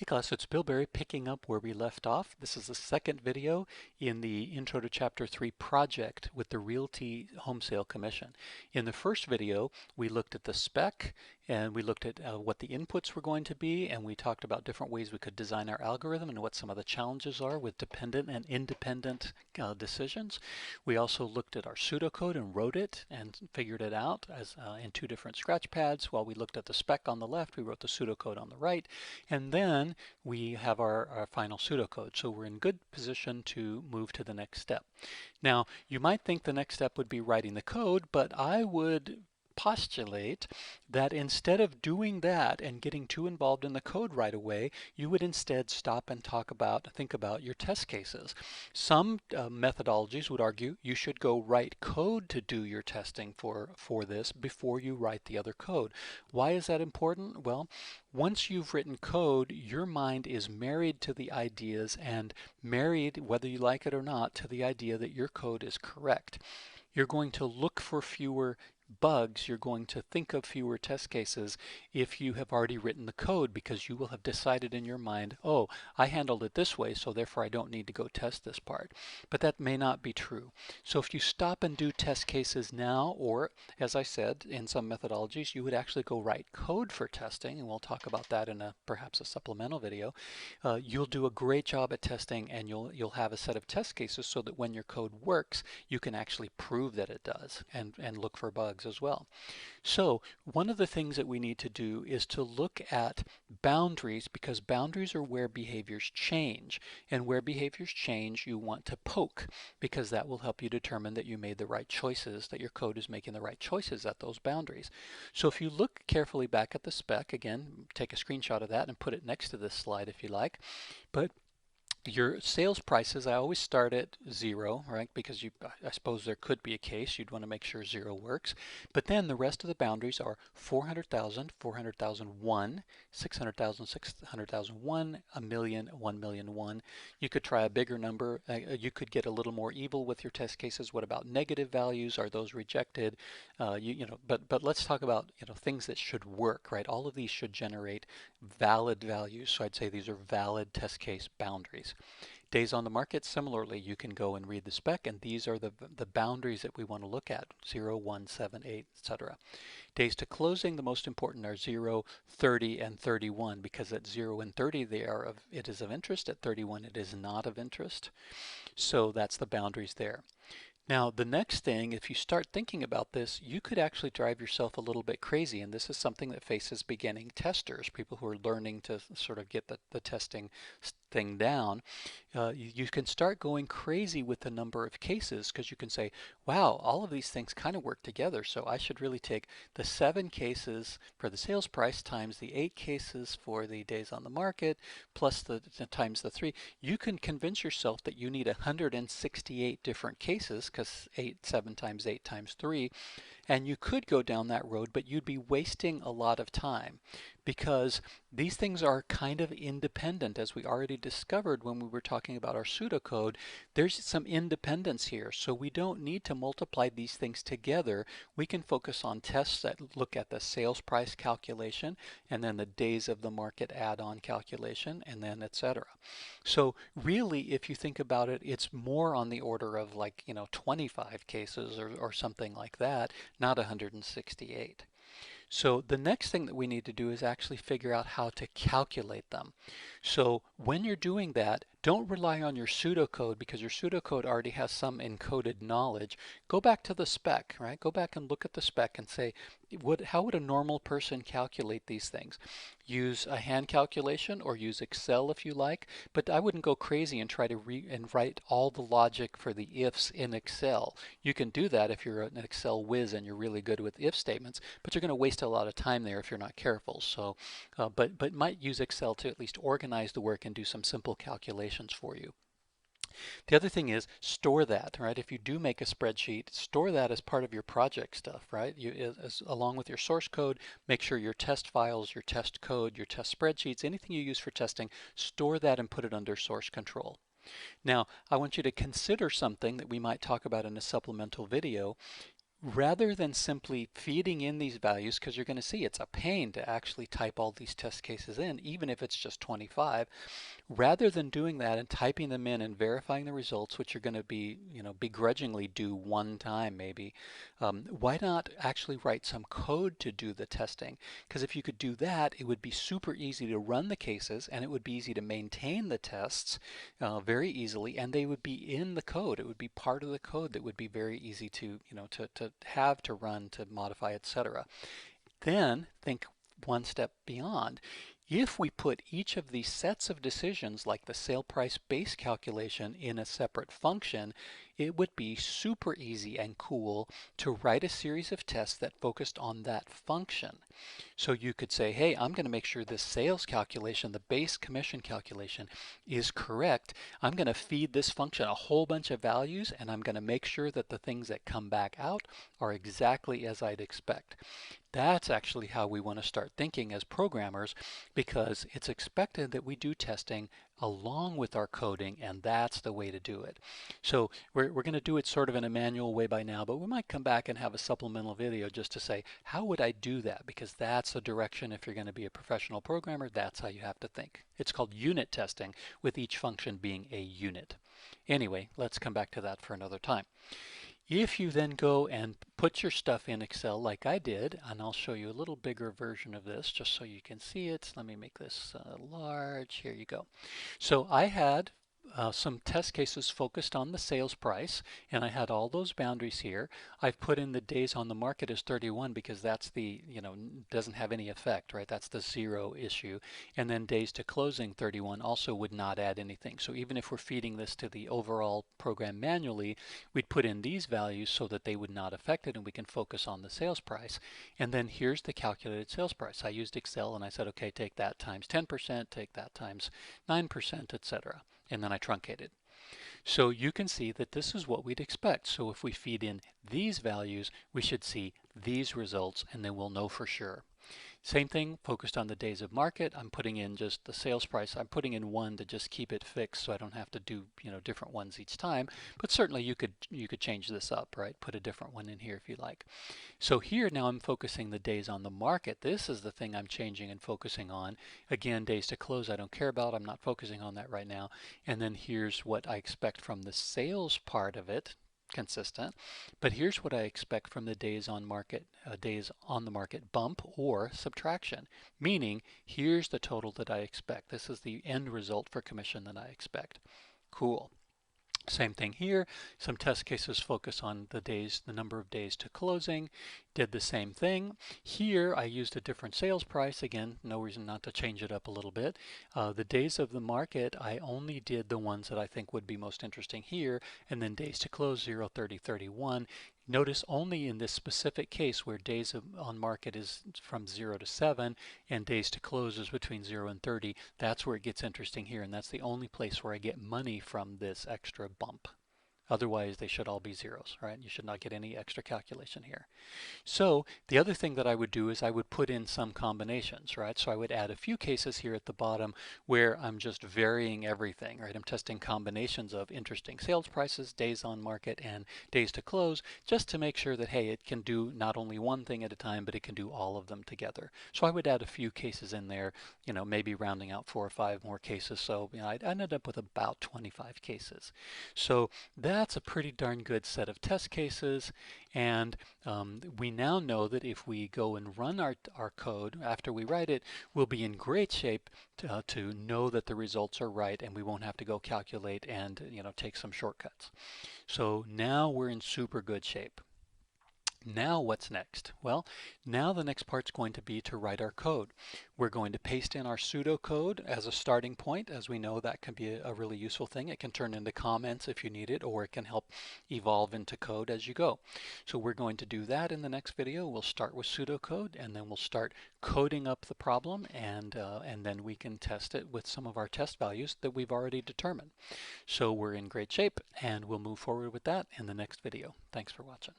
Hey class, it's Bill Berry picking up where we left off. This is the second video in the Intro to Chapter 3 project with the Realty Home Sale Commission. In the first video, we looked at the spec and we looked at what the inputs were going to be, and we talked about different ways we could design our algorithm and what some of the challenges are with dependent and independent decisions. We also looked at our pseudocode and wrote it and figured it out as in two different scratch pads. While we looked at the spec on the left, we wrote the pseudocode on the right. And then we have our final pseudocode. So we're in good position to move to the next step. Now, you might think the next step would be writing the code, but I would postulate that instead of doing that and getting too involved in the code right away, you would instead stop and think about your test cases. Some methodologies would argue you should go write code to do your testing for this before you write the other code. Why is that important? Well, once you've written code, your mind is married to the ideas and married, whether you like it or not, to the idea that your code is correct. You're going to look for fewer bugs, you're going to think of fewer test cases if you have already written the code, because you will have decided in your mind, oh, I handled it this way, so therefore I don't need to go test this part. But that may not be true. So if you stop and do test cases now, or as I said, in some methodologies, you would actually go write code for testing, and we'll talk about that in perhaps a supplemental video. You'll do a great job at testing, and you'll have a set of test cases so that when your code works, you can actually prove that it does and look for bugs as well. So one of the things that we need to do is to look at boundaries, because boundaries are where behaviors change. And where behaviors change, you want to poke, because that will help you determine that you made the right choices, that your code is making the right choices at those boundaries. So if you look carefully back at the spec, again, take a screenshot of that and put it next to this slide if you like. But your sales prices, I always start at 0, right? Because I suppose there could be a case you'd want to make sure 0 works. But then the rest of the boundaries are 400,000, 400,001, 600,000, 600,001, a million, 1,000,001. You could try a bigger number. You could get a little more evil with your test cases. What about negative values? Are those rejected? But let's talk about things that should work, right? All of these should generate valid values. So I'd say these are valid test case boundaries. Days on the market, similarly, you can go and read the spec, and these are the boundaries that we want to look at, 0, 1, 7, 8, etc. Days to closing, the most important are 0, 30, and 31, because at 0 and 30 it is of interest, at 31 it is not of interest. So that's the boundaries there. Now, the next thing, if you start thinking about this, you could actually drive yourself a little bit crazy, and this is something that faces beginning testers, people who are learning to sort of get the testing thing down. You can start going crazy with the number of cases, because you can say, wow, all of these things kind of work together, so I should really take the 7 cases for the sales price times the 8 cases for the days on the market plus the times the 3. You can convince yourself that you need 168 different cases, because 7 times 8 times 3, and you could go down that road, but you'd be wasting a lot of time, because these things are kind of independent, as we already discovered when we were talking about our pseudocode. There's some independence here, so we don't need to multiply these things together. We can focus on tests that look at the sales price calculation, and then the days of the market add-on calculation, and then etc. So really, if you think about it, it's more on the order of 25 cases or something like that, not 168. So the next thing that we need to do is actually figure out how to calculate them. So when you're doing that, don't rely on your pseudocode, because your pseudocode already has some encoded knowledge. Go back to the spec, right? Go back and look at the spec and say, how would a normal person calculate these things? Use a hand calculation or use Excel if you like, but I wouldn't go crazy and try to write all the logic for the ifs in Excel. You can do that if you're an Excel whiz and you're really good with if statements, but you're going to waste a lot of time there if you're not careful. So, but might use Excel to at least organize the work and do some simple calculations for you. The other thing is store that, right? If you do make a spreadsheet, store that as part of your project stuff, right? Along with your source code, make sure your test files, your test code, your test spreadsheets, anything you use for testing, store that and put it under source control. Now, I want you to consider something that we might talk about in a supplemental video. rather than simply feeding in these values, because you're going to see it's a pain to actually type all these test cases in, even if it's just 25, rather than doing that and typing them in and verifying the results, which you're going to be, begrudgingly do one time maybe, why not actually write some code to do the testing? Because if you could do that, it would be super easy to run the cases, and it would be easy to maintain the tests very easily, and they would be in the code. It would be part of the code that would be very easy to, to have, to run, to modify, etc. Then think one step beyond. If we put each of these sets of decisions, like the sale price base calculation, in a separate function, it would be super easy and cool to write a series of tests that focused on that function. So you could say, hey, I'm going to make sure this sales calculation, the base commission calculation, is correct. I'm going to feed this function a whole bunch of values, and I'm going to make sure that the things that come back out are exactly as I'd expect. That's actually how we want to start thinking as programmers, because it's expected that we do testing along with our coding, and that's the way to do it. So we're going to do it sort of in a manual way by now, but we might come back and have a supplemental video just to say, how would I do that? Because that's the direction, if you're going to be a professional programmer, that's how you have to think. It's called unit testing, with each function being a unit. Anyway, let's come back to that for another time. If you then go and put your stuff in Excel like I did, and I'll show you a little bigger version of this just so you can see it. Let me make this large. Here you go. So I had some test cases focused on the sales price, and I had all those boundaries here. I've put in the days on the market as 31 because that's the, doesn't have any effect, right? That's the zero issue. And then days to closing 31 also would not add anything. So even if we're feeding this to the overall program manually, we'd put in these values so that they would not affect it, and we can focus on the sales price. And then here's the calculated sales price. I used Excel and I said, okay, take that times 10%, take that times 9%, etc. And then I truncated. So you can see that this is what we'd expect. So if we feed in these values, we should see these results, and then we'll know for sure. Same thing, focused on the days of market. I'm putting in just the sales price. I'm putting in one to just keep it fixed so I don't have to do, different ones each time. But certainly you could change this up, right? Put a different one in here if you like. So here now I'm focusing the days on the market. This is the thing I'm changing and focusing on. Again, days to close I don't care about. I'm not focusing on that right now. And then here's what I expect from the sales part of it. Consistent, but here's what I expect from the days on the market bump or subtraction, meaning here's the total that I expect. This is the end result for commission that I expect. Cool. Same thing here. Some test cases focus on the number of days to closing. Did the same thing. Here I used a different sales price. Again, no reason not to change it up a little bit. The days of the market, I only did the ones that I think would be most interesting here, and then days to close 0, 30, 31. Notice only in this specific case where days on market is from 0 to 7 and days to close is between 0 and 30, that's where it gets interesting here, and that's the only place where I get money from this extra bump. Otherwise, they should all be zeros, right? You should not get any extra calculation here. So the other thing that I would do is I would put in some combinations, right? So I would add a few cases here at the bottom where I'm just varying everything, right? I'm testing combinations of interesting sales prices, days on market, and days to close, just to make sure that, hey, it can do not only one thing at a time, but it can do all of them together. So I would add a few cases in there, maybe rounding out 4 or 5 more cases. So I ended up with about 25 cases. So that's a pretty darn good set of test cases, and we now know that if we go and run our code after we write it, we'll be in great shape to know that the results are right, and we won't have to go calculate and take some shortcuts. So now we're in super good shape. Now what's next? Well, now the next part's going to be to write our code. We're going to paste in our pseudocode as a starting point. As we know, that can be a really useful thing. It can turn into comments if you need it, or it can help evolve into code as you go. So we're going to do that in the next video. We'll start with pseudocode, and then we'll start coding up the problem, and then we can test it with some of our test values that we've already determined. So we're in great shape, and we'll move forward with that in the next video. Thanks for watching.